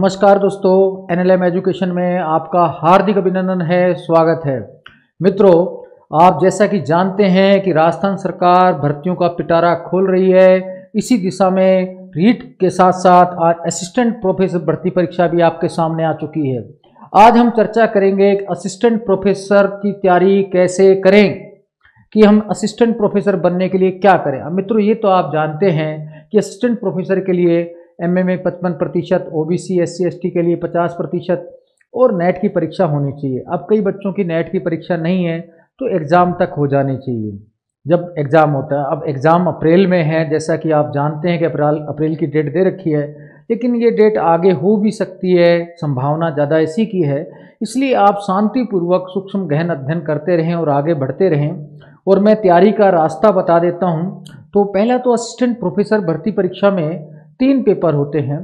नमस्कार दोस्तों, NLM education में आपका हार्दिक अभिनंदन है, स्वागत है। मित्रों, आप जैसा कि जानते हैं कि राजस्थान सरकार भर्तियों का पिटारा खोल रही है। इसी दिशा में रीट के साथ साथ आज असिस्टेंट प्रोफेसर भर्ती परीक्षा भी आपके सामने आ चुकी है। आज हम चर्चा करेंगे कि असिस्टेंट प्रोफेसर की तैयारी कैसे करें, कि हम असिस्टेंट प्रोफेसर बनने के लिए क्या करें। अब मित्रों, ये तो आप जानते हैं कि असिस्टेंट प्रोफेसर के लिए एमए में 55%, ओबीसी एससी एसटी के लिए 50% और नेट की परीक्षा होनी चाहिए। अब कई बच्चों की नेट की परीक्षा नहीं है तो एग्ज़ाम तक हो जानी चाहिए जब एग्ज़ाम होता है। अब एग्ज़ाम अप्रैल में है, जैसा कि आप जानते हैं कि अप्रैल की डेट दे रखी है, लेकिन ये डेट आगे हो भी सकती है, संभावना ज़्यादा इसी की है। इसलिए आप शांतिपूर्वक सूक्ष्म गहन अध्ययन करते रहें और आगे बढ़ते रहें। और मैं तैयारी का रास्ता बता देता हूँ। तो पहला तो असिस्टेंट प्रोफेसर भर्ती परीक्षा में 3 पेपर होते हैं।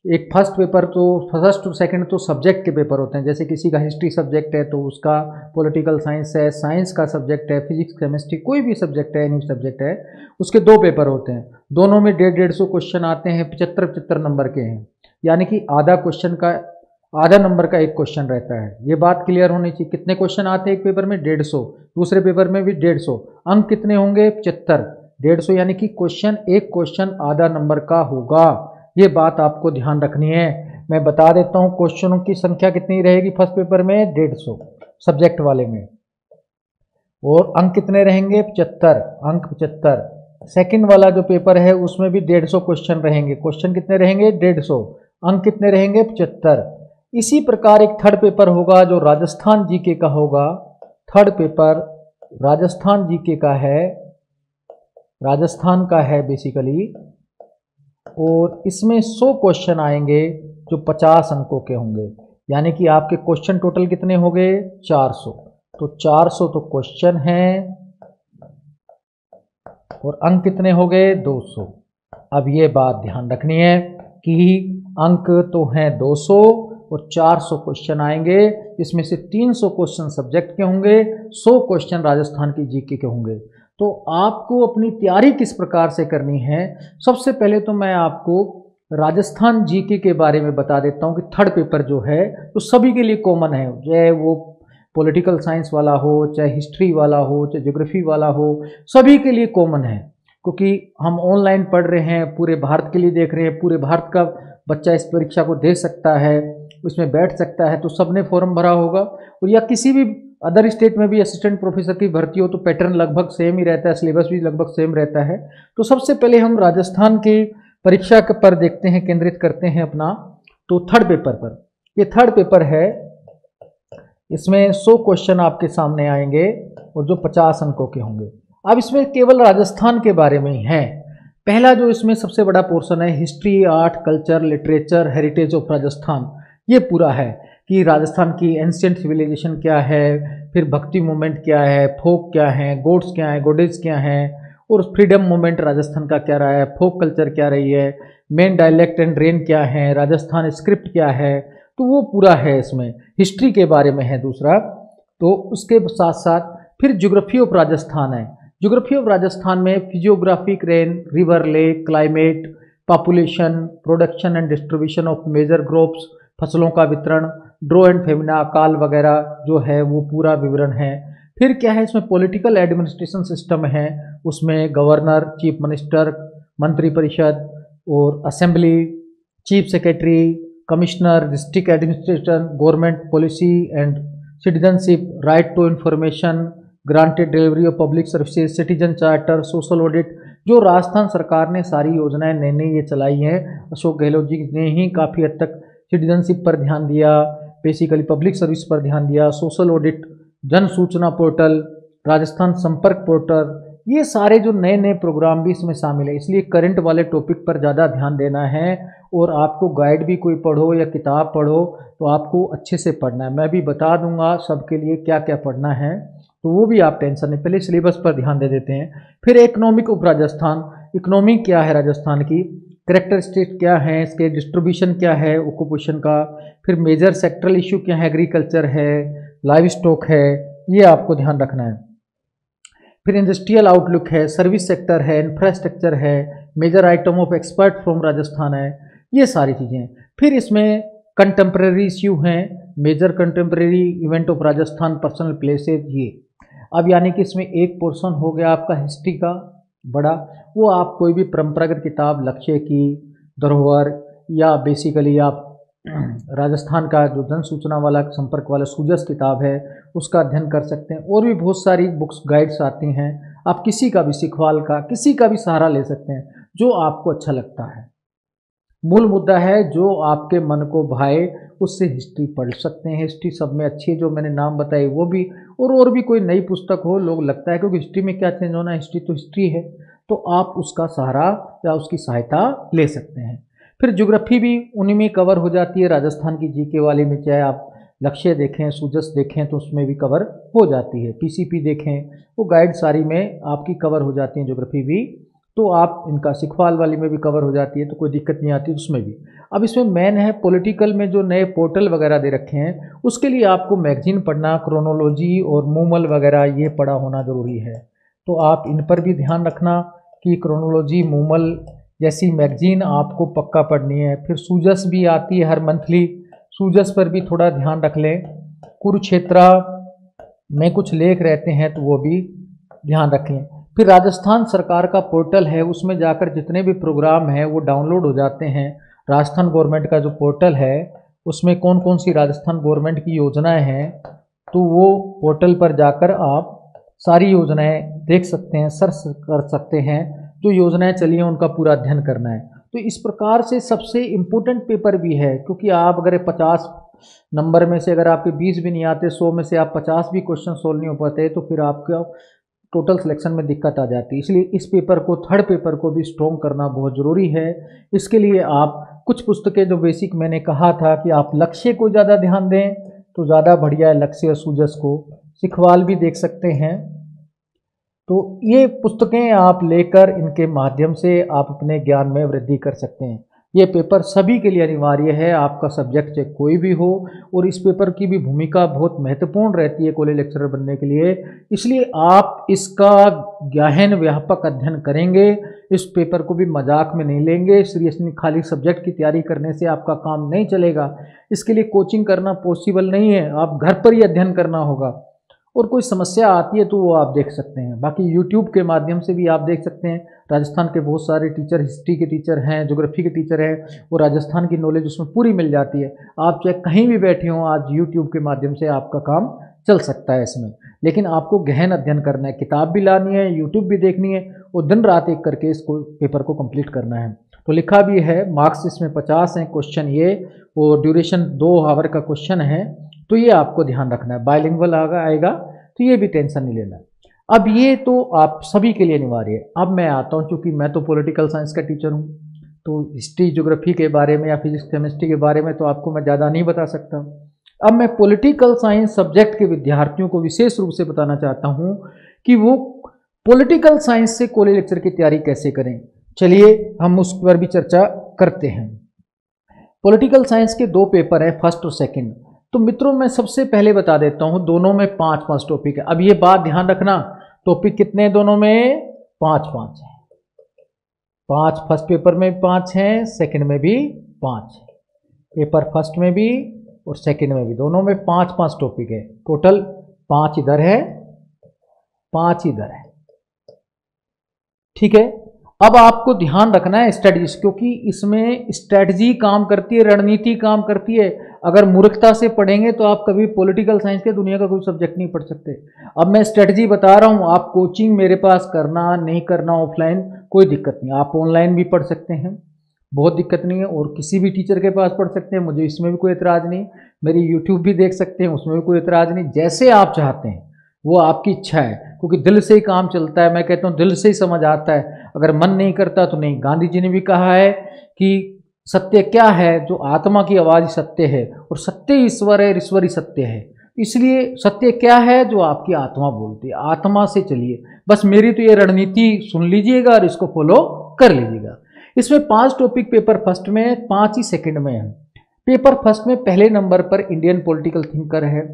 एक फर्स्ट और सेकंड तो सब्जेक्ट के पेपर होते हैं। जैसे किसी का हिस्ट्री सब्जेक्ट है तो उसका पॉलिटिकल साइंस है, साइंस का सब्जेक्ट है, फिजिक्स केमिस्ट्री कोई भी सब्जेक्ट है, एनी सब्जेक्ट है, उसके 2 पेपर होते हैं। दोनों में 150 क्वेश्चन आते हैं, 75 नंबर के हैं, यानी कि आधा नंबर का एक क्वेश्चन रहता है। ये बात क्लियर होनी चाहिए। कितने क्वेश्चन आते हैं एक पेपर में? 150। दूसरे पेपर में भी 150। अंक कितने होंगे? 75। 150 यानी कि एक क्वेश्चन आधा नंबर का होगा। ये बात आपको ध्यान रखनी है। मैं बता देता हूँ क्वेश्चनों की संख्या कितनी रहेगी फर्स्ट पेपर में? 150 सब्जेक्ट वाले में। और अंक कितने रहेंगे? 75 अंक। 75 सेकंड वाला जो पेपर है उसमें भी 150 क्वेश्चन रहेंगे। क्वेश्चन कितने रहेंगे? 150। अंक कितने रहेंगे? 75। इसी प्रकार एक थर्ड पेपर होगा जो राजस्थान जीके का होगा। थर्ड पेपर राजस्थान जीके का है, राजस्थान का है बेसिकली, और इसमें 100 क्वेश्चन आएंगे जो 50 अंकों के होंगे। यानी कि आपके क्वेश्चन टोटल कितने हो गए? 400। तो 400 तो क्वेश्चन हैं और अंक कितने हो गए? 200। अब ये बात ध्यान रखनी है कि अंक तो हैं 200 और 400 क्वेश्चन आएंगे, जिसमें से 300 क्वेश्चन सब्जेक्ट के होंगे, 100 क्वेश्चन राजस्थान की जीके के होंगे। तो आपको अपनी तैयारी किस प्रकार से करनी है? सबसे पहले तो मैं आपको राजस्थान जीके के बारे में बता देता हूँ कि थर्ड पेपर जो है तो सभी के लिए कॉमन है, चाहे वो पॉलिटिकल साइंस वाला हो, चाहे हिस्ट्री वाला हो, चाहे ज्योग्राफी वाला हो, सभी के लिए कॉमन है। क्योंकि हम ऑनलाइन पढ़ रहे हैं, पूरे भारत के लिए देख रहे हैं, पूरे भारत का बच्चा इस परीक्षा को दे सकता है, उसमें बैठ सकता है। तो सबने फॉर्म भरा होगा। और या किसी भी अदर स्टेट में भी असिस्टेंट प्रोफेसर की भर्ती हो तो पैटर्न लगभग सेम ही रहता है, सिलेबस भी लगभग सेम रहता है। तो सबसे पहले हम राजस्थान की परीक्षा पर देखते हैं, केंद्रित करते हैं अपना। तो थर्ड पेपर पर, ये थर्ड पेपर है, इसमें 100 क्वेश्चन आपके सामने आएंगे और जो 50 अंकों के होंगे। अब इसमें केवल राजस्थान के बारे में ही है। पहला जो इसमें सबसे बड़ा पोर्शन है, history, art, culture, literature, heritage of Rajasthan, ये पूरा है कि राजस्थान की एंशिएंट सिविलाइजेशन क्या है, फिर भक्ति मूवमेंट क्या है, फोक क्या है, गोड्स क्या है, गोडेज क्या है, और फ्रीडम मूवमेंट राजस्थान का क्या रहा है, फोक कल्चर क्या रही है, मेन डायलेक्ट एंड रेन क्या है, राजस्थान स्क्रिप्ट क्या है, तो वो पूरा है। इसमें हिस्ट्री के बारे में है दूसरा। तो उसके साथ साथ फिर ज्योग्राफी ऑफ राजस्थान है। ज्योग्राफी ऑफ राजस्थान में physiographic, rain, river, lake, climate, population, production and distribution of major crops, फसलों का वितरण, ड्रो एंड फेमिना, अकाल वगैरह जो है वो पूरा विवरण है। फिर क्या है, इसमें पॉलिटिकल एडमिनिस्ट्रेशन सिस्टम है, उसमें गवर्नर, चीफ मिनिस्टर, मंत्रिपरिषद और assembly, chief secretary, commissioner, district administration, government policy and citizenship, right to information, granted delivery of public services, citizen charter, social audit, जो राजस्थान सरकार ने सारी योजनाएं नई नई ये चलाई हैं। अशोक गहलोत जी ने ही काफ़ी हद तक सिटीजनशिप पर ध्यान दिया, बेसिकली पब्लिक सर्विस पर ध्यान दिया, सोशल ऑडिट, जन सूचना पोर्टल, राजस्थान संपर्क पोर्टल, ये सारे जो नए नए प्रोग्राम भी इसमें शामिल है। इसलिए करंट वाले टॉपिक पर ज़्यादा ध्यान देना है। और आपको गाइड भी कोई पढ़ो या किताब पढ़ो तो आपको अच्छे से पढ़ना है। मैं भी बता दूंगा सबके लिए क्या क्या पढ़ना है, तो वो भी आप टेंशन नहीं, पहले सिलेबस पर ध्यान दे देते हैं। फिर इकोनॉमिक ऑफ राजस्थान, इकोनॉमी क्या है राजस्थान की, कैरेक्टरिस्टिक क्या है, इसके डिस्ट्रीब्यूशन क्या है ऑक्यूपेशन का, फिर मेजर सेक्टरल इशू क्या है, एग्रीकल्चर है, लाइव स्टॉक है, ये आपको ध्यान रखना है। फिर इंडस्ट्रियल आउटलुक है, सर्विस सेक्टर है, इंफ्रास्ट्रक्चर है, major item of expert from Rajasthan है, ये सारी चीज़ें। फिर इसमें कंटेम्प्रेरी इश्यू हैं, major contemporary event of Rajasthan, personal places, ये। अब यानी कि इसमें एक पोर्शन हो गया आपका हिस्ट्री का बड़ा, वो आप कोई भी परंपरागत किताब, लक्ष्य की, धरोहर, या बेसिकली आप राजस्थान का जो जन सूचना वाला संपर्क वाला सूजस किताब है उसका अध्ययन कर सकते हैं। और भी बहुत सारी बुक्स गाइड्स आती हैं, आप किसी का भी, सिखवाल का, किसी का भी सहारा ले सकते हैं जो आपको अच्छा लगता है। मूल मुद्दा है जो आपके मन को भाए उससे हिस्ट्री पढ़ सकते हैं। हिस्ट्री सब में अच्छी है, जो मैंने नाम बताए वो भी, और भी कोई नई पुस्तक हो, लोग लगता है क्योंकि हिस्ट्री में क्या चेंज होना है, हिस्ट्री तो हिस्ट्री है, तो आप उसका सहारा या उसकी सहायता ले सकते हैं। फिर ज्योग्राफी भी उन्हीं में कवर हो जाती है, राजस्थान की जीके वाले में, चाहे आप लक्ष्य देखें, सूजस देखें तो उसमें भी कवर हो जाती है, पीसीपी देखें, वो गाइड सारी में आपकी कवर हो जाती है ज्योग्राफी भी। तो आप इनका सिखवाल वाली में भी कवर हो जाती है, तो कोई दिक्कत नहीं आती उसमें भी। अब इसमें मेन है पॉलिटिकल में जो नए पोर्टल वगैरह दे रखे हैं, उसके लिए आपको मैगजीन पढ़ना, क्रोनोलॉजी और मूमल वगैरह ये पढ़ा होना ज़रूरी है। तो आप इन पर भी ध्यान रखना कि क्रोनोलॉजी, मूमल जैसी मैगजीन आपको पक्का पढ़नी है। फिर सूजस भी आती है हर मंथली, सूजस पर भी थोड़ा ध्यान रख लें। कुरुक्षेत्रा में कुछ लेख रहते हैं तो वो भी ध्यान रखें। फिर राजस्थान सरकार का पोर्टल है, उसमें जाकर जितने भी प्रोग्राम हैं वो डाउनलोड हो जाते हैं। राजस्थान गवर्नमेंट का जो पोर्टल है उसमें कौन कौन सी राजस्थान गवर्नमेंट की योजनाएं हैं, तो वो पोर्टल पर जाकर आप सारी योजनाएं देख सकते हैं, सर्च कर सकते हैं। जो योजनाएं चली हैं उनका पूरा अध्ययन करना है। तो इस प्रकार से सबसे इम्पोर्टेंट पेपर भी है, क्योंकि आप अगर 50 नंबर में से अगर आपके 20 भी नहीं आते, 100 में से आप 50 भी क्वेश्चन सोल्व नहीं हो पाते, तो फिर आपका टोटल सिलेक्शन में दिक्कत आ जाती है। इसलिए इस पेपर को, थर्ड पेपर को भी स्ट्रॉन्ग करना बहुत ज़रूरी है। इसके लिए आप कुछ पुस्तकें जो बेसिक मैंने कहा था कि आप लक्ष्य को ज़्यादा ध्यान दें तो ज़्यादा बढ़िया है, लक्ष्य और सूजस को। सिखवाल भी देख सकते हैं। तो ये पुस्तकें आप लेकर इनके माध्यम से आप अपने ज्ञान में वृद्धि कर सकते हैं। ये पेपर सभी के लिए अनिवार्य है, आपका सब्जेक्ट चाहे कोई भी हो, और इस पेपर की भी भूमिका बहुत महत्वपूर्ण रहती है कॉलेज लेक्चरर बनने के लिए। इसलिए आप इसका गहन व्यापक अध्ययन करेंगे, इस पेपर को भी मजाक में नहीं लेंगे, सीरियसली खाली सब्जेक्ट की तैयारी करने से आपका काम नहीं चलेगा। इसके लिए कोचिंग करना पॉसिबल नहीं है, आप घर पर ही अध्ययन करना होगा। और कोई समस्या आती है तो वो आप देख सकते हैं। बाकी यूट्यूब के माध्यम से भी आप देख सकते हैं, राजस्थान के बहुत सारे टीचर, हिस्ट्री के टीचर हैं, ज्योग्राफी के टीचर हैं, और राजस्थान की नॉलेज उसमें पूरी मिल जाती है। आप चाहे कहीं भी बैठे हों, आज यूट्यूब के माध्यम से आपका काम चल सकता है इसमें। लेकिन आपको गहन अध्ययन करना है, किताब भी लानी है, यूट्यूब भी देखनी है, और दिन रात एक करके इसको पेपर को कंप्लीट करना है। तो लिखा भी है, मार्क्स इसमें 50 हैं, क्वेश्चन ये, और ड्यूरेशन 2 आवर का क्वेश्चन है। तो ये आपको ध्यान रखना है, बायलिंगुअल आएगा, तो ये भी टेंशन नहीं लेना। अब ये तो आप सभी के लिए अनिवार्य है। अब मैं आता हूँ, चूँकि मैं तो पॉलिटिकल साइंस का टीचर हूँ, तो हिस्ट्री, ज्योग्राफी के बारे में या फिजिक्स, केमिस्ट्री के बारे में तो आपको मैं ज़्यादा नहीं बता सकता। अब मैं पॉलिटिकल साइंस सब्जेक्ट के विद्यार्थियों को विशेष रूप से बताना चाहता हूँ कि वो पॉलिटिकल साइंस से कॉलेज लेक्चर की तैयारी कैसे करें। चलिए हम उस पर भी चर्चा करते हैं। पॉलिटिकल साइंस के 2 पेपर हैं, फर्स्ट और सेकंड। तो मित्रों मैं सबसे पहले बता देता हूं, दोनों में 5-5 टॉपिक है। अब ये बात ध्यान रखना, टॉपिक कितने दोनों में? 5-5 है। 5 फर्स्ट पेपर में 5 हैं, सेकंड में भी 5 है। पेपर फर्स्ट में भी और सेकंड में भी, दोनों में 5-5 टॉपिक है। टोटल 5 इधर है, 5 इधर है, ठीक है। अब आपको ध्यान रखना है स्ट्रेटजीज, क्योंकि इसमें स्ट्रेटजी काम करती है, रणनीति काम करती है। अगर मूर्खता से पढ़ेंगे तो आप कभी पॉलिटिकल साइंस के दुनिया का कोई सब्जेक्ट नहीं पढ़ सकते। अब मैं स्ट्रेटजी बता रहा हूं, आप कोचिंग मेरे पास करना नहीं करना ऑफलाइन कोई दिक्कत नहीं, आप ऑनलाइन भी पढ़ सकते हैं, बहुत दिक्कत नहीं है, और किसी भी टीचर के पास पढ़ सकते हैं, मुझे इसमें भी कोई एतराज़ नहीं। मेरी यूट्यूब भी देख सकते हैं, उसमें भी कोई एतराज़ नहीं। जैसे आप चाहते हैं वो आपकी इच्छा है, क्योंकि दिल से ही काम चलता है। मैं कहता हूँ दिल से ही समझ आता है, अगर मन नहीं करता तो नहीं। गांधी जी ने भी कहा है कि सत्य क्या है? जो आत्मा की आवाज़ सत्य है, और सत्य ईश्वर है, ईश्वर ही सत्य है। इसलिए सत्य क्या है? जो आपकी आत्मा बोलती है, आत्मा से चलिए। बस मेरी तो ये रणनीति सुन लीजिएगा और इसको फॉलो कर लीजिएगा। इसमें 5 टॉपिक पेपर फर्स्ट में, 5 ही सेकंड में है। पेपर फर्स्ट में पहले नंबर पर इंडियन पॉलिटिकल थिंकर है,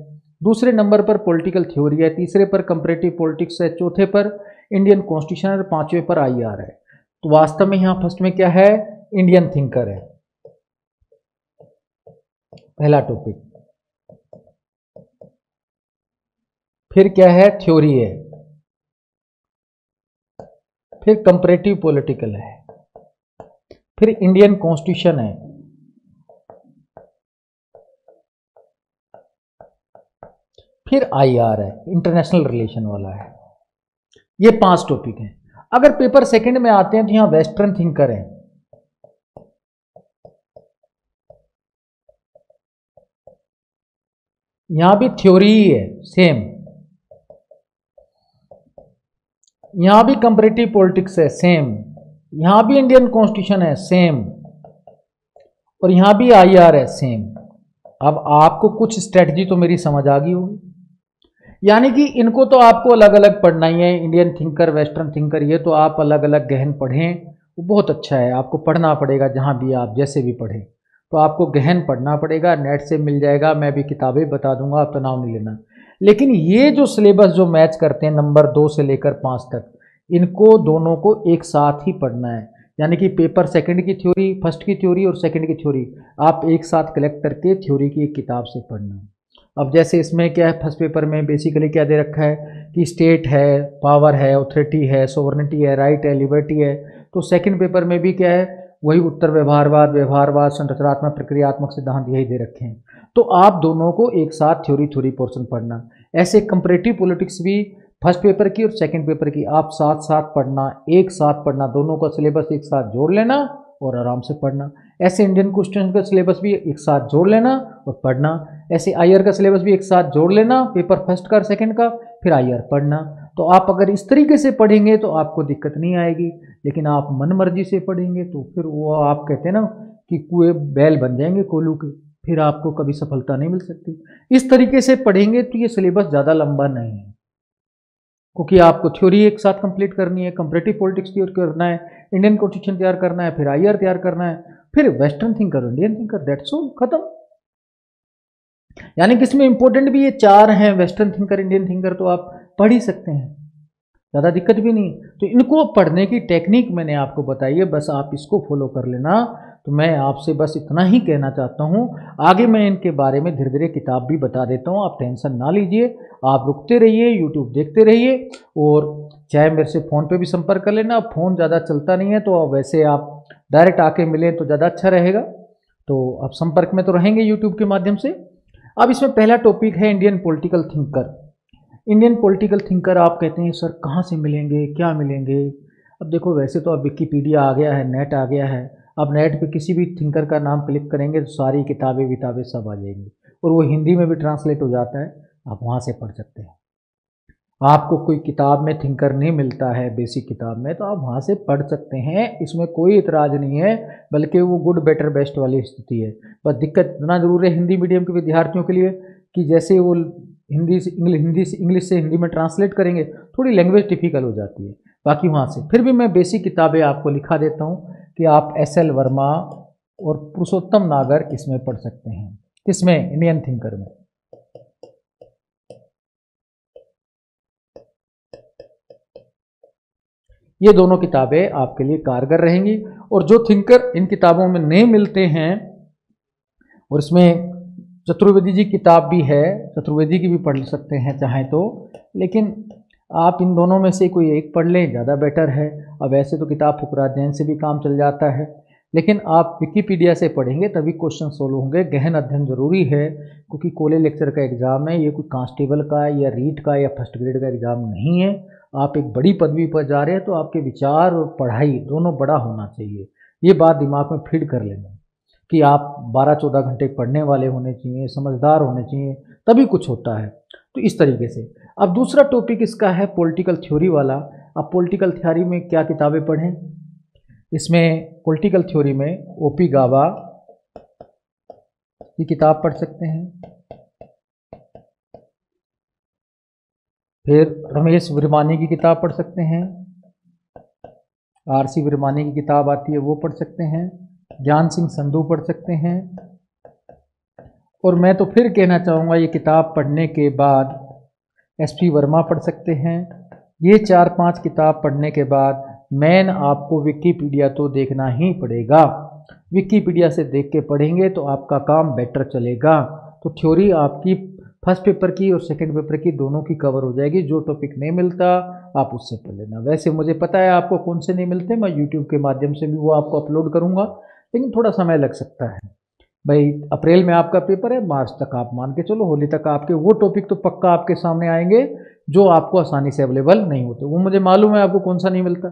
दूसरे नंबर पर पॉलिटिकल थ्योरी है, तीसरे पर कंपैरेटिव पॉलिटिक्स है, चौथे पर इंडियन कॉन्स्टिट्यूशन है, 5वें पर आईआर है। तो वास्तव में यहाँ फर्स्ट में क्या है? इंडियन थिंकर है। पहला टॉपिक। फिर क्या है, थ्योरी है। फिर कंपैरेटिव पॉलिटिकल है। फिर इंडियन कॉन्स्टिट्यूशन है। फिर आईआर है, इंटरनेशनल रिलेशन वाला है। ये 5 टॉपिक हैं। अगर पेपर सेकंड में आते हैं तो यहां वेस्टर्न थिंकर है, यहां भी थ्योरी ही है सेम, यहां भी कंपैरेटिव पॉलिटिक्स है सेम, यहां भी इंडियन कॉन्स्टिट्यूशन है सेम, और यहां भी आईआर है सेम। अब आपको कुछ स्ट्रेटजी तो मेरी समझ आ गई होगी, यानी कि इनको तो आपको अलग अलग पढ़ना ही है। इंडियन थिंकर, वेस्टर्न थिंकर, ये तो आप अलग अलग गहन पढ़ें, वो बहुत अच्छा है। आपको पढ़ना पड़ेगा, जहां भी आप जैसे भी पढ़ें तो आपको गहन पढ़ना पड़ेगा। नेट से मिल जाएगा, मैं भी किताबें बता दूंगा, आप तनाव नहीं लेना। लेकिन ये जो सिलेबस जो मैच करते हैं नंबर 2 से लेकर 5 तक, इनको दोनों को एक साथ ही पढ़ना है। यानी कि पेपर सेकंड की थ्योरी, फर्स्ट की थ्योरी और सेकंड की थ्योरी आप एक साथ कलेक्ट करके थ्योरी की एक किताब से पढ़ना। अब जैसे इसमें क्या है, फर्स्ट पेपर में बेसिकली क्या दे रखा है कि स्टेट है, पावर है, ऑथोरिटी है, सोवरेनिटी है, राइट है, लिबर्टी है। तो सेकंड पेपर में भी क्या है, वही उत्तर व्यवहारवाद, संरचनात्मक, प्रक्रियात्मक सिद्धांत यही दे रखे हैं। तो आप दोनों को एक साथ थ्योरी पोर्शन पढ़ना। ऐसे कंपैरेटिव पॉलिटिक्स भी फर्स्ट पेपर की और सेकंड पेपर की आप साथ साथ पढ़ना, एक साथ पढ़ना, दोनों का सिलेबस एक साथ जोड़ लेना और आराम से पढ़ना। ऐसे इंडियन क्वेश्चन का सिलेबस भी एक साथ जोड़ लेना और पढ़ना। ऐसे आईआर का सिलेबस भी एक साथ जोड़ लेना, पेपर फर्स्ट का और सेकंड का, फिर आईआर पढ़ना। तो आप अगर इस तरीके से पढ़ेंगे तो आपको दिक्कत नहीं आएगी। लेकिन आप मन मर्जी से पढ़ेंगे तो फिर वो आप कहते हैं ना कि कुएं बैल बन जाएंगे कोल्हू के, फिर आपको कभी सफलता नहीं मिल सकती। इस तरीके से पढ़ेंगे तो ये सिलेबस ज़्यादा लंबा नहीं है, क्योंकि आपको थ्योरी एक साथ कंप्लीट करनी है, कंपैरेटिव पॉलिटिक्स तैयार करना है, इंडियन कॉन्स्टिट्यूशन तैयार करना है, फिर आईआर तैयार करना है, फिर western thinker, Indian thinker, that's all, खत्म। यानी कि इसमें इंपॉर्टेंट भी ये 4 हैं, वेस्टर्न थिंकर, इंडियन थिंकर, तो आप पढ़ ही सकते हैं, ज़्यादा दिक्कत भी नहीं। तो इनको पढ़ने की टेक्निक मैंने आपको बताई है, बस आप इसको फॉलो कर लेना। तो मैं आपसे बस इतना ही कहना चाहता हूँ। आगे मैं इनके बारे में धीरे धीरे किताब भी बता देता हूँ, आप टेंशन ना लीजिए। आप रुकते रहिए, यूट्यूब देखते रहिए, और चाहे मेरे से फ़ोन पे भी संपर्क कर लेना। फ़ोन ज़्यादा चलता नहीं है तो वैसे आप डायरेक्ट आके मिलें तो ज़्यादा अच्छा रहेगा। तो आप संपर्क में तो रहेंगे यूट्यूब के माध्यम से। अब इसमें पहला टॉपिक है Indian political thinker. Indian political thinker आप कहते हैं सर कहाँ से मिलेंगे, क्या मिलेंगे? अब देखो, वैसे तो अब विकिपीडिया आ गया है, नेट आ गया है। अब नेट पे किसी भी थिंकर का नाम क्लिक करेंगे तो सारी किताबें विताबें सब आ जाएंगी, और वो हिंदी में भी ट्रांसलेट हो जाता है, आप वहाँ से पढ़ सकते हैं। आपको कोई किताब में थिंकर नहीं मिलता है बेसिक किताब में, तो आप वहाँ से पढ़ सकते हैं, इसमें कोई इतराज़ नहीं है, बल्कि वो गुड बेटर बेस्ट वाली स्थिति है। बस दिक्कत इतना ज़रूर है हिंदी मीडियम के विद्यार्थियों के लिए कि जैसे वो इंग्लिश से हिंदी में ट्रांसलेट करेंगे, थोड़ी लैंग्वेज टिपिकल हो जाती है। बाकी वहाँ से फिर भी मैं बेसिक किताबें आपको लिखा देता हूँ कि आप SL वर्मा और पुरुषोत्तम नागर इसमें पढ़ सकते हैं। किसमें? इंडियन थिंकर में। ये दोनों किताबें आपके लिए कारगर रहेंगी। और जो थिंकर इन किताबों में नहीं मिलते हैं, और इसमें चतुर्वेदी जी किताब भी है, चतुर्वेदी की भी पढ़ सकते हैं चाहें तो, लेकिन आप इन दोनों में से कोई एक पढ़ लें, ज़्यादा बेटर है। अब ऐसे तो किताब फुकरात जैन से भी काम चल जाता है, लेकिन आप विकिपीडिया से पढ़ेंगे तभी क्वेश्चन सोल्व होंगे। गहन अध्ययन जरूरी है, क्योंकि कॉलेज लेक्चर का एग्ज़ाम है, ये कोई कांस्टेबल का या रीट का या फर्स्ट ग्रेड का एग्ज़ाम नहीं है। आप एक बड़ी पदवी पर जा रहे हैं, तो आपके विचार और पढ़ाई दोनों बड़ा होना चाहिए। ये बात दिमाग में फीड कर लेना कि आप 12-14 घंटे पढ़ने वाले होने चाहिए, समझदार होने चाहिए, तभी कुछ होता है। तो इस तरीके से। अब दूसरा टॉपिक इसका है पॉलिटिकल थ्योरी वाला। अब पॉलिटिकल थ्योरी में क्या किताबें पढ़ें? इसमें पॉलिटिकल थ्योरी में OP गाबा की किताब पढ़ सकते हैं, फिर रमेश विरमानी की किताब पढ़ सकते हैं, RC विरमानी की किताब आती है वो पढ़ सकते हैं, ज्ञान सिंह संधू पढ़ सकते हैं। और मैं तो फिर कहना चाहूँगा ये किताब पढ़ने के बाद SP वर्मा पढ़ सकते हैं। ये 4-5 किताब पढ़ने के बाद मैन आपको विकिपीडिया तो देखना ही पड़ेगा। विकिपीडिया से देख के पढ़ेंगे तो आपका काम बेटर चलेगा। तो थ्योरी आपकी फर्स्ट पेपर की और सेकंड पेपर की दोनों की कवर हो जाएगी। जो टॉपिक नहीं मिलता आप उससे पढ़ लेना। वैसे मुझे पता है आपको कौन से नहीं मिलते, मैं यूट्यूब के माध्यम से भी वो आपको अपलोड करूँगा, लेकिन थोड़ा समय लग सकता है। भाई अप्रैल में आपका पेपर है, मार्च तक आप मान के चलो, होली तक आपके वो टॉपिक तो पक्का आपके सामने आएंगे जो आपको आसानी से अवेलेबल नहीं होते। वो मुझे मालूम है आपको कौन सा नहीं मिलता।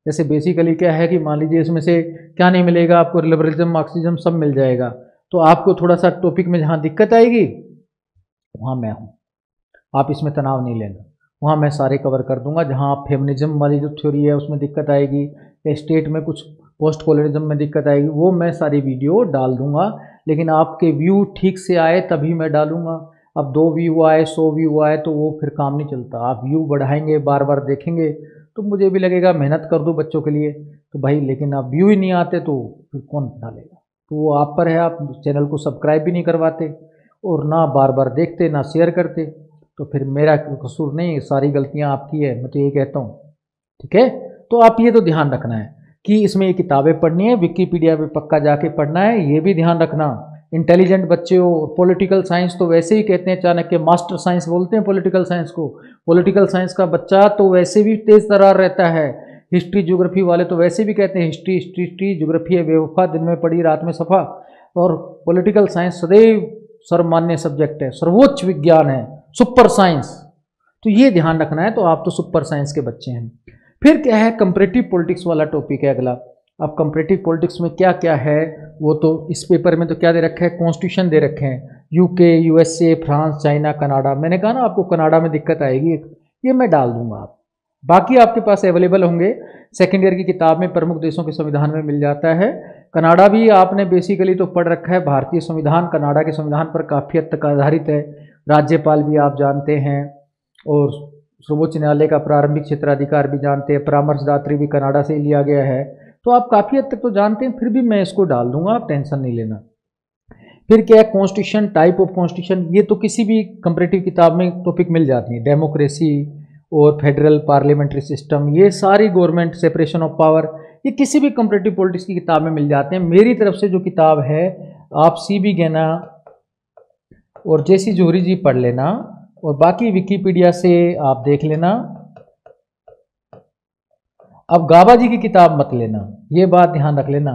जैसे बेसिकली क्या है कि मान लीजिए इसमें से क्या नहीं मिलेगा आपको, लिबरलिज्म मार्क्सिज्म सब मिल जाएगा। तो आपको थोड़ा सा टॉपिक में जहाँ दिक्कत आएगी वहाँ मैं हूँ, आप इसमें तनाव नहीं लेना, वहाँ मैं सारे कवर कर दूंगा। जहाँ आप फेमिनिज्म वाली जो थ्योरी है उसमें दिक्कत आएगी, या स्टेट में कुछ पोस्ट कॉलोनिज्म में दिक्कत आएगी, वो मैं सारी वीडियो डाल दूंगा। लेकिन आपके व्यू ठीक से आए तभी मैं डालूंगा। अब 2 व्यू आए, 100 व्यू आए तो वो फिर काम नहीं चलता। आप व्यू बढ़ाएंगे, बार बार देखेंगे तो मुझे भी लगेगा मेहनत कर दूँ बच्चों के लिए, तो भाई लेकिन आप व्यू ही नहीं आते तो फिर कौन डालेगा। तो वो आप पर है, आप चैनल को सब्सक्राइब भी नहीं करवाते और ना बार बार देखते ना शेयर करते, तो फिर मेरा कसूर नहीं, सारी गलतियां आपकी है, मैं तो ये कहता हूँ। ठीक है, तो आप ये तो ध्यान रखना है कि इसमें ये किताबें पढ़नी है, विकिपीडिया पे पक्का जाके पढ़ना है, ये भी ध्यान रखना। इंटेलिजेंट बच्चे हो, पॉलिटिकल साइंस तो वैसे ही कहते हैं, चाणक्य मास्टर साइंस बोलते हैं पॉलिटिकल साइंस को। पॉलिटिकल साइंस का बच्चा तो वैसे भी तेज तर्रार रहता है। हिस्ट्री ज्योग्राफी वाले तो वैसे भी कहते हैं हिस्ट्री हिस्ट्री हिस्ट्री, ज्योग्राफी है बेवफा, दिन में पढ़ी रात में सफा। और पॉलिटिकल साइंस सदैव सर्वमान्य सब्जेक्ट है, सर्वोच्च विज्ञान है, सुपर साइंस। तो ये ध्यान रखना है। तो आप तो सुपर साइंस के बच्चे हैं। फिर क्या है, कंपैरेटिव पॉलिटिक्स वाला टॉपिक है अगला। अब कंपैरेटिव पॉलिटिक्स में क्या क्या है, वो तो इस पेपर में तो क्या दे रखा है, कॉन्स्टिट्यूशन दे रखे हैं, UK, USA, France, China, Canada. मैंने कहा ना आपको कनाडा में दिक्कत आएगी, ये मैं डाल दूंगा। आप बाकी आपके पास अवेलेबल होंगे, सेकेंड ईयर की किताब में प्रमुख देशों के संविधान में मिल जाता है। कनाडा भी आपने बेसिकली तो पढ़ रखा है, भारतीय संविधान कनाडा के संविधान पर काफ़ी हद तक आधारित है। राज्यपाल भी आप जानते हैं, और सर्वोच्च न्यायालय का प्रारंभिक क्षेत्राधिकार भी जानते हैं, परामर्शदात्री भी कनाडा से लिया गया है। तो आप काफ़ी हद तक तो जानते हैं, फिर भी मैं इसको डाल दूंगा, आप टेंशन नहीं लेना। फिर क्या है, कॉन्स्टिट्यूशन, टाइप ऑफ कॉन्स्टिट्यूशन, ये तो किसी भी कंपैरेटिव किताब में टॉपिक मिल जाती है। डेमोक्रेसी और फेडरल पार्लियामेंट्री सिस्टम, ये सारी गवर्नमेंट सेपरेशन ऑफ पावर, ये किसी भी कंपैरेटिव पॉलिटिक्स की किताब में मिल जाते हैं। मेरी तरफ से जो किताब है, आप CB गैना और JC जोहरी जी पढ़ लेना, और बाकी विकिपीडिया से आप देख लेना। अब गाबा जी की किताब मत लेना, ये बात ध्यान रख लेना।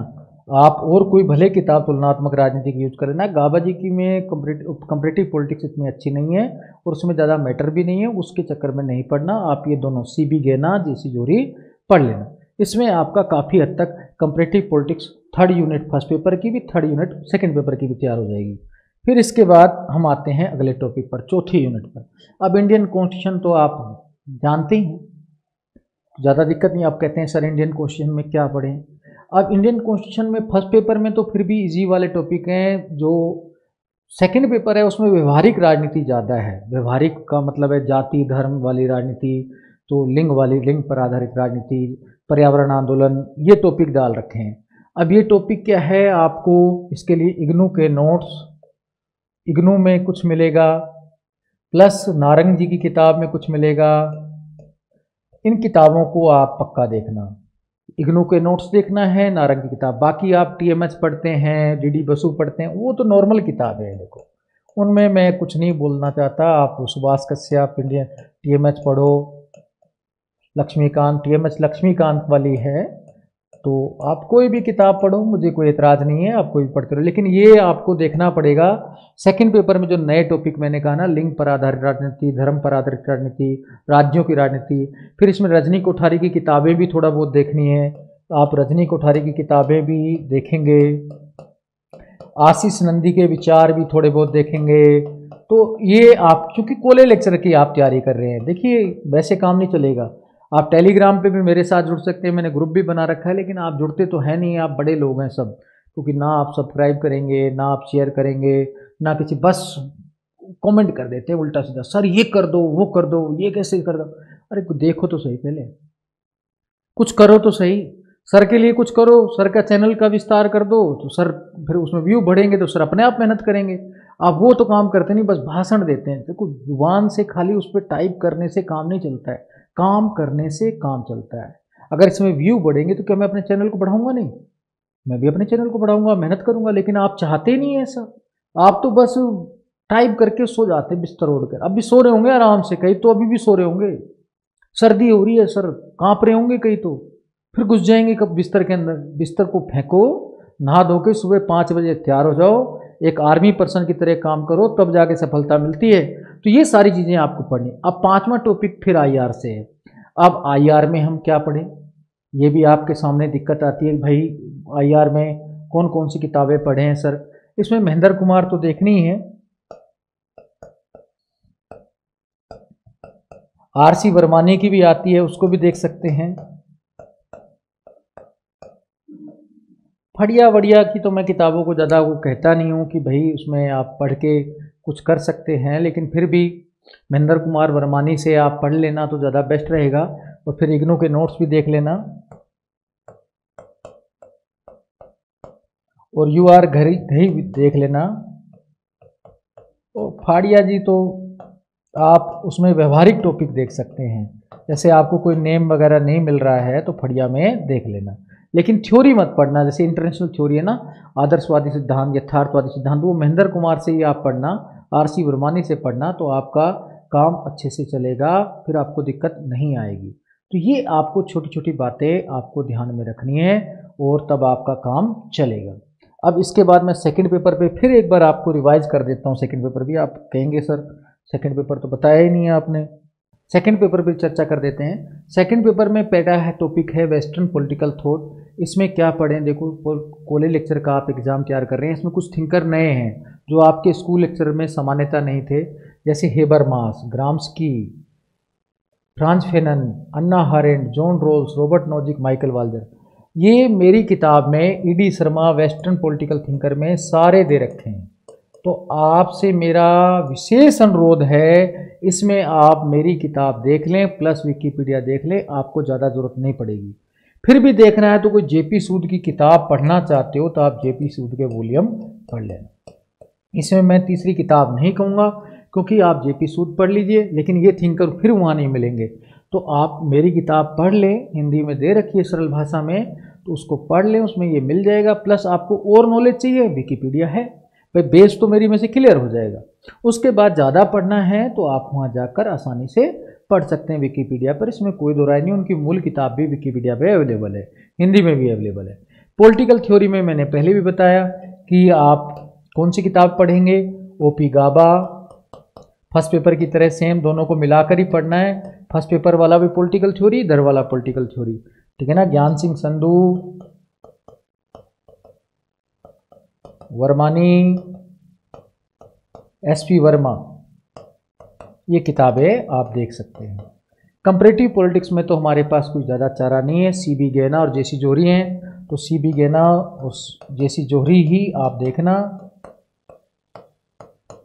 आप और कोई भले किताब तुलनात्मक राजनीति की यूज कर लेना, गाबा जी की में कंपैरेटिव पॉलिटिक्स इतनी अच्छी नहीं है और उसमें ज़्यादा मैटर भी नहीं है, उसके चक्कर में नहीं पढ़ना। आप ये दोनों CB गैना, JC जोहरी पढ़ लेना। इसमें आपका काफ़ी हद तक comparative politics 3rd unit first paper की भी, 3rd यूनिट सेकंड पेपर की भी तैयार हो जाएगी। फिर इसके बाद हम आते हैं अगले टॉपिक पर, चौथी यूनिट पर। अब इंडियन कॉन्स्टिट्यूशन तो आप जानते ही हैं, ज़्यादा दिक्कत नहीं। आप कहते हैं सर इंडियन कॉन्स्टिट्यूशन में क्या पढ़ें। अब इंडियन कॉन्स्टिट्यूशन में फर्स्ट पेपर में तो फिर भी इजी वाले टॉपिक हैं, जो सेकंड पेपर है उसमें व्यवहारिक राजनीति ज़्यादा है। व्यवहारिक का मतलब है जाति धर्म वाली राजनीति, तो लिंग वाली, लिंग पर आधारित राजनीति, पर्यावरण आंदोलन, ये टॉपिक डाल रखे हैं। अब ये टॉपिक क्या है, आपको इसके लिए इग्नू के नोट्स, इग्नू में कुछ मिलेगा, प्लस नारंग जी की किताब में कुछ मिलेगा। इन किताबों को आप पक्का देखना, इग्नू के नोट्स देखना है, नारंग की किताब। बाकी आप TMH पढ़ते हैं, DD बसु पढ़ते हैं, वो तो नॉर्मल किताब है, देखो उनमें मैं कुछ नहीं बोलना चाहता। आप सुभाष कश्यप इंडियन TMH पढ़ो, लक्ष्मीकांत TMH लक्ष्मीकांत वाली है, तो आप कोई भी किताब पढ़ो, मुझे कोई एतराज़ नहीं है, आप कोई भी पढ़ते रहो। लेकिन ये आपको देखना पड़ेगा, सेकंड पेपर में जो नए टॉपिक मैंने कहा ना, लिंग पर आधारित राजनीति, धर्म पर आधारित राजनीति, राज्यों की राजनीति। फिर इसमें रजनी कोठारी की किताबें भी थोड़ा बहुत देखनी है, आप रजनी कोठारी की किताबें भी देखेंगे, आशीष नंदी के विचार भी थोड़े बहुत देखेंगे। तो ये आप चूँकि कॉलेज लेक्चर की आप तैयारी कर रहे हैं, देखिए वैसे काम नहीं चलेगा। आप टेलीग्राम पे भी मेरे साथ जुड़ सकते हैं, मैंने ग्रुप भी बना रखा है, लेकिन आप जुड़ते तो है नहीं, आप बड़े लोग हैं सब, क्योंकि ना आप सब्सक्राइब करेंगे, ना आप शेयर करेंगे, ना किसी, बस कमेंट कर देते हैं उल्टा सीधा, सर ये कर दो, वो कर दो, ये कैसे कर दो। अरे देखो तो सही, पहले कुछ करो तो सही, सर के लिए कुछ करो, सर का चैनल का विस्तार कर दो, तो सर फिर उसमें व्यू बढ़ेंगे तो सर अपने आप मेहनत करेंगे। आप वो तो काम करते नहीं, बस भाषण देते हैं। देखो जुबान से खाली उस पर टाइप करने से काम नहीं चलता है, काम करने से काम चलता है। अगर इसमें व्यू बढ़ेंगे तो क्या मैं अपने चैनल को बढ़ाऊंगा नहीं? मैं भी अपने चैनल को बढ़ाऊंगा, मेहनत करूंगा, लेकिन आप चाहते नहीं है ऐसा। आप तो बस टाइप करके सो जाते बिस्तर ओढ़कर। अब भी सो रहे होंगे आराम से, कई तो अभी भी सो रहे होंगे। सर्दी हो रही है सर, कांप रहे होंगे कई तो, फिर घुस जाएंगे कब बिस्तर के अंदर। बिस्तर को फेंको, नहा धो के सुबह 5 बजे तैयार हो जाओ, एक आर्मी पर्सन की तरह काम करो, तब जाके सफलता मिलती है। तो ये सारी चीज़ें आपको पढ़नी। अब 5वां टॉपिक फिर आईआर से है। अब आईआर में हम क्या पढ़ें, ये भी आपके सामने दिक्कत आती है भाई, आईआर में कौन कौन सी किताबें पढ़े हैं सर। इसमें महेंद्र कुमार तो देखनी ही है, आरसी वर्मानी की भी आती है, उसको भी देख सकते हैं। फड़िया वड़िया की तो मैं किताबों को ज़्यादा वो कहता नहीं हूँ कि भाई उसमें आप पढ़ के कुछ कर सकते हैं, लेकिन फिर भी महेंद्र कुमार वर्मानी से आप पढ़ लेना तो ज़्यादा बेस्ट रहेगा। और फिर इग्नू के नोट्स भी देख लेना, और यू आर घरी भी देख लेना। और फाड़िया जी तो आप उसमें व्यवहारिक टॉपिक देख सकते हैं, जैसे आपको कोई नेम वगैरह नहीं मिल रहा है तो फड़िया में देख लेना, लेकिन थ्योरी मत पढ़ना। जैसे इंटरनेशनल थ्योरी है ना, आदर्शवादी सिद्धांत, यथार्थवादी सिद्धांत, वो महेंद्र कुमार से ही आप पढ़ना, आरसी वर्मानी से पढ़ना, तो आपका काम अच्छे से चलेगा, फिर आपको दिक्कत नहीं आएगी। तो ये आपको छोटी छोटी बातें आपको ध्यान में रखनी है, और तब आपका काम चलेगा। अब इसके बाद मैं सेकंड पेपर पे फिर एक बार आपको रिवाइज कर देता हूँ। सेकंड पेपर भी आप कहेंगे सर सेकंड पेपर तो बताया ही नहीं है आपने। सेकंड पेपर पर चर्चा कर देते हैं। सेकंड पेपर में पहला है टॉपिक है वेस्टर्न पॉलिटिकल थॉट। इसमें क्या पढ़ें, देखो कॉलेज लेक्चर का आप एग्ज़ाम तैयार कर रहे हैं, इसमें कुछ थिंकर नए हैं जो आपके स्कूल लेक्चर में सामान्यता नहीं थे, जैसे Habermas, Gramsci, Frantz Fanon, Hannah Arendt, John Rawls, Robert Nozick, Michael Walzer. ये मेरी किताब में ED Sharma western political thinker में सारे दे रखे हैं। तो आपसे मेरा विशेष अनुरोध है, इसमें आप मेरी किताब देख लें प्लस विकिपीडिया देख लें, आपको ज़्यादा ज़रूरत नहीं पड़ेगी। फिर भी देखना है तो कोई जेपी सूद की किताब पढ़ना चाहते हो तो आप जेपी सूद के वॉल्यूम पढ़ लेना। इसमें मैं तीसरी किताब नहीं कहूँगा, क्योंकि आप जेपी सूद पढ़ लीजिए, लेकिन ये थिंकर फिर वहाँ नहीं मिलेंगे। तो आप मेरी किताब पढ़ लें, हिंदी में दे रखी है सरल भाषा में, तो उसको पढ़ लें, उसमें ये मिल जाएगा। प्लस आपको और नॉलेज चाहिए, विकिपीडिया है भाई, बेस तो मेरी में से क्लियर हो जाएगा। उसके बाद ज़्यादा पढ़ना है तो आप वहाँ जाकर आसानी से पढ़ सकते हैं विकिपीडिया पर, इसमें कोई दो राय नहीं। उनकी मूल किताब भी विकिपीडिया पे अवेलेबल है, हिंदी में भी अवेलेबल है। पॉलिटिकल थ्योरी में मैंने पहले भी बताया कि आप कौन सी किताब पढ़ेंगे, ओपी गाबा। फर्स्ट पेपर की तरह सेम दोनों को मिलाकर ही पढ़ना है, फर्स्ट पेपर वाला भी पॉलिटिकल थ्योरी, इधर वाला पॉलिटिकल थ्योरी, ठीक है ना। ज्ञान सिंह संधू, वर्मानी, एसपी वर्मा, ये किताबें आप देख सकते हैं। कंपैरेटिव पॉलिटिक्स में तो हमारे पास कोई ज़्यादा चारा नहीं है, सीबी गैना और जेसी जोहरी हैं, तो सीबी गैना और जेसी जोहरी ही आप देखना।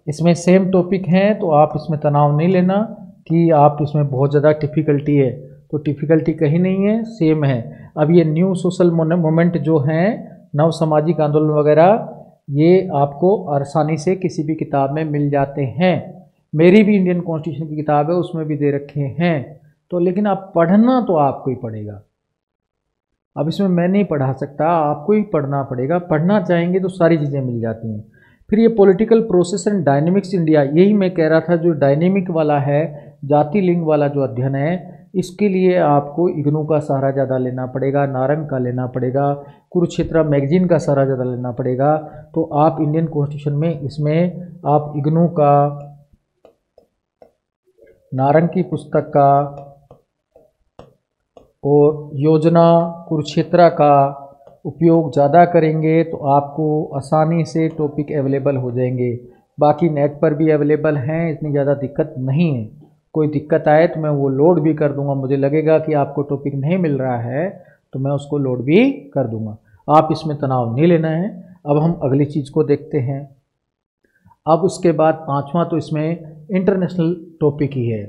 इसमें सेम टॉपिक हैं, तो आप इसमें तनाव नहीं लेना कि आप इसमें बहुत ज़्यादा डिफ़िकल्टी है, तो डिफ़िकल्टी कहीं नहीं है, सेम है। अब ये न्यू सोशल मूवमेंट जो हैं, नव सामाजिक आंदोलन वगैरह, ये आपको आसानी से किसी भी किताब में मिल जाते हैं। मेरी भी इंडियन कॉन्स्टिट्यूशन की किताब है, उसमें भी दे रखे हैं। तो लेकिन आप पढ़ना तो आपको ही पड़ेगा। अब इसमें मैं नहीं पढ़ा सकता, आपको ही पढ़ना पड़ेगा। पढ़ना चाहेंगे तो सारी चीज़ें मिल जाती हैं। फिर ये political process and dynamics India, यही मैं कह रहा था, जो डायनेमिक वाला है, जाति लिंग वाला जो अध्ययन है, इसके लिए आपको इग्नू का सहारा ज़्यादा लेना पड़ेगा, नारंग का लेना पड़ेगा, कुरुक्षेत्र मैगजीन का सहारा ज़्यादा लेना पड़ेगा। तो आप इंडियन कॉन्स्टिट्यूशन में इसमें आप इग्नू का, नारंग की पुस्तक का और योजना कुरुक्षेत्र का उपयोग ज़्यादा करेंगे तो आपको आसानी से टॉपिक अवेलेबल हो जाएंगे। बाकी नेट पर भी अवेलेबल हैं, इतनी ज़्यादा दिक्कत नहीं है। कोई दिक्कत आए तो मैं वो लोड भी कर दूंगा, मुझे लगेगा कि आपको टॉपिक नहीं मिल रहा है तो मैं उसको लोड भी कर दूंगा। आप इसमें तनाव नहीं लेना है। अब हम अगली चीज़ को देखते हैं। अब उसके बाद पांचवा तो इसमें इंटरनेशनल टॉपिक ही है,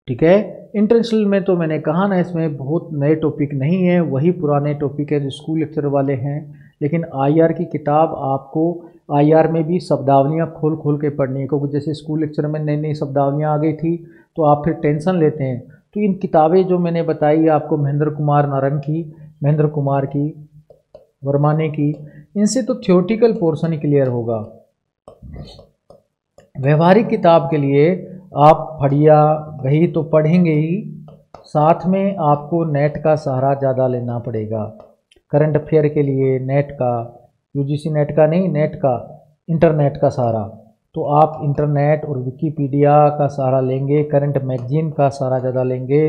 ठीक है। इंटरनेशनल में तो मैंने कहा ना, इसमें बहुत नए टॉपिक नहीं है, वही पुराने टॉपिक है जो स्कूल लेक्चर वाले हैं। लेकिन आईआर की किताब आपको आईआर में भी शब्दावलियाँ खोल खोल के पढ़नी है, क्योंकि जैसे स्कूल लेक्चर में नई नई शब्दावलियाँ आ गई थी तो आप फिर टेंशन लेते हैं। तो इन किताबें जो मैंने बताई आपको, महेंद्र कुमार नारंग की, महेंद्र कुमार की, वर्मा ने की। इनसे तो थ्योरेटिकल पोर्शन ही क्लियर होगा। व्यवहारिक किताब के लिए आप फड़िया वही तो पढ़ेंगे ही, साथ में आपको नेट का सहारा ज़्यादा लेना पड़ेगा। करंट अफेयर के लिए नेट का, यूजीसी नेट का नहीं, नेट का, इंटरनेट का सहारा, तो आप इंटरनेट और विकिपीडिया का सहारा लेंगे, करंट मैगजीन का सहारा ज़्यादा लेंगे,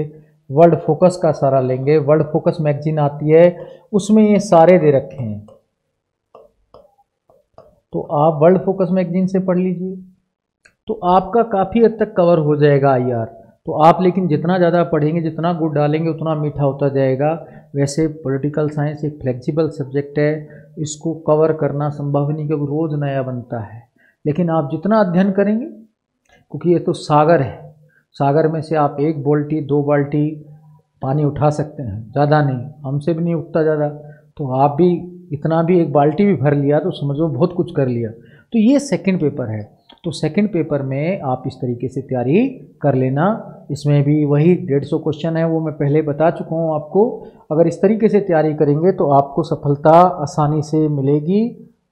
वर्ल्ड फोकस का सहारा लेंगे। वर्ल्ड फोकस मैगजीन आती है, उसमें ये सारे दे रखे हैं, तो आप वर्ल्ड फोकस मैगजीन से पढ़ लीजिए, तो आपका काफ़ी हद तक कवर हो जाएगा आईआर। तो आप लेकिन जितना ज़्यादा पढ़ेंगे, जितना गुड़ डालेंगे, उतना मीठा होता जाएगा। वैसे पॉलिटिकल साइंस एक फ्लेक्सिबल सब्जेक्ट है, इसको कवर करना संभव नहीं क्योंकि रोज़ नया बनता है। लेकिन आप जितना अध्ययन करेंगे, क्योंकि ये तो सागर है, सागर में से आप 1 बाल्टी 2 बाल्टी पानी उठा सकते हैं, ज़्यादा नहीं, हमसे भी नहीं उठता ज़्यादा, तो आप भी इतना भी 1 बाल्टी भी भर लिया तो समझो बहुत कुछ कर लिया। तो ये सेकंड पेपर है, तो सेकंड पेपर में आप इस तरीके से तैयारी कर लेना। इसमें भी वही 150 क्वेश्चन है, वो मैं पहले बता चुका हूँ आपको। अगर इस तरीके से तैयारी करेंगे तो आपको सफलता आसानी से मिलेगी,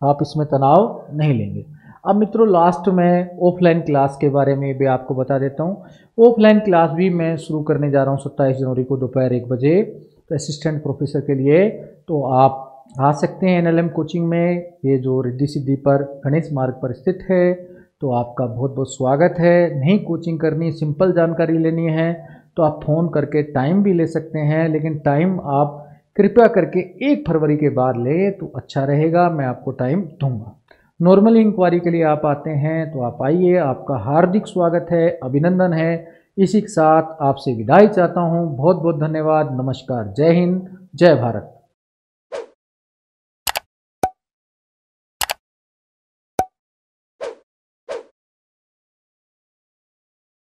आप इसमें तनाव नहीं लेंगे। अब मित्रों लास्ट में ऑफलाइन क्लास के बारे में भी आपको बता देता हूँ। ऑफलाइन क्लास भी मैं शुरू करने जा रहा हूँ 27 जनवरी को दोपहर 1 बजे, तो असिस्टेंट प्रोफेसर के लिए। तो आप आ सकते हैं एनएलएम कोचिंग में, ये जो रिद्धि सिद्धि पर गणेश मार्ग पर स्थित है। तो आपका बहुत बहुत स्वागत है। नहीं कोचिंग करनी, सिंपल जानकारी लेनी है तो आप फ़ोन करके टाइम भी ले सकते हैं, लेकिन टाइम आप कृपया करके 1 फरवरी के बाद ले तो अच्छा रहेगा, मैं आपको टाइम दूंगा। नॉर्मल इंक्वायरी के लिए आप आते हैं तो आप आइए, आपका हार्दिक स्वागत है, अभिनंदन है। इसी के साथ आपसे विदाई चाहता हूँ। बहुत बहुत धन्यवाद, नमस्कार, जय हिंद, जय भारत।